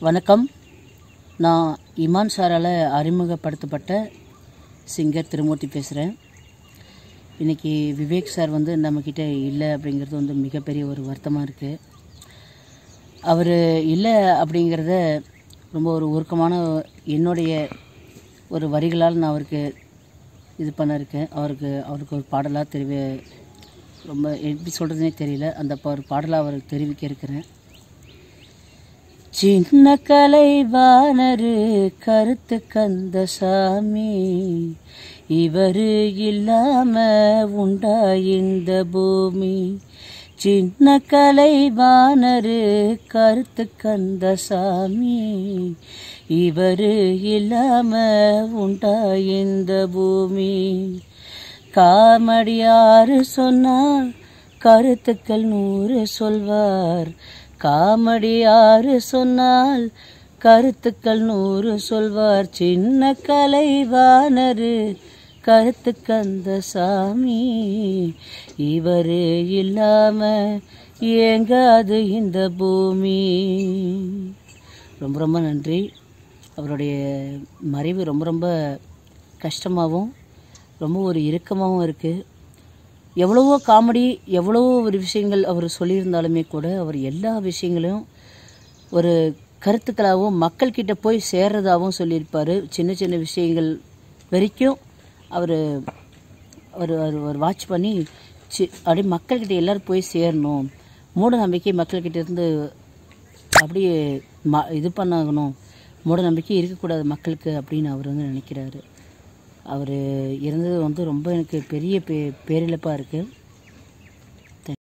வணக்கம். நான் இமான் சாரால் அறிமுகப்படுத்தப்பட்ட சிங்கர் திருமூர்த்தி பேசுகிறேன். இன்றைக்கி விவேக் சார் நம்மக்கிட்ட இல்லை அப்படிங்கிறது மிகப்பெரிய ஒரு வருத்தமாக இருக்குது. அவர் இல்லை அப்படிங்கிறத ரொம்ப ஒரு உருக்கமான என்னுடைய ஒரு வரிகளால் நான் அவருக்கு இது பண்ணியிருக்கேன். அவருக்கு ஒரு பாடலாக ரொம்ப எப்படி சொல்கிறதுனே தெரியல. அந்த ஒரு பாடலாக அவருக்கு தெரிவிக்க இருக்கிறேன். சின்ன கலைவாணரு கருத்து கந்தசாமி, இவரு இல்லாம உண்டா இந்த பூமி. சின்ன கலைவாணரு கருத்து கந்தசாமி, இவரு இல்லாம உண்டா இந்த பூமி. காமெடியாரு சொன்னார் கருத்துக்கள் 100 சொல்வார். காமெடியாரு சொன்னால் கருத்துக்கள் 100 சொல்வார். சின்ன கலைவாணரு கருத்து கந்தசாமி, இவரு இல்லாம ஏங்காது இந்த பூமி. ரொம்ப ரொம்ப நன்றி. அவருடைய மறைவு ரொம்ப ரொம்ப கஷ்டமாகவும் ரொம்ப ஒரு இறுக்கமாகவும் இருக்குது. எவ்வளவோ காமெடி, எவ்வளவோ ஒரு விஷயங்கள் அவர் சொல்லியிருந்தாலுமே கூட அவர் எல்லா விஷயங்களையும் ஒரு கருத்துக்களாகவும் மக்கள்கிட்ட போய் சேர்றதாகவும் சொல்லியிருப்பார். சின்ன சின்ன விஷயங்கள் வரைக்கும் அவர் வாட்ச் பண்ணி அப்படியே மக்கள்கிட்ட எல்லோரும் போய் சேரணும். மூட நம்பிக்கை மக்கள்கிட்ட இருந்து அப்படியே இது பண்ணாகணும். மூட நம்பிக்கை இருக்கக்கூடாது மக்களுக்கு அப்படின்னு அவர் நினைக்கிறாரு. அவர் இருந்தது ரொம்ப எனக்கு பெரிய பேரிழப்பாக இருக்குது.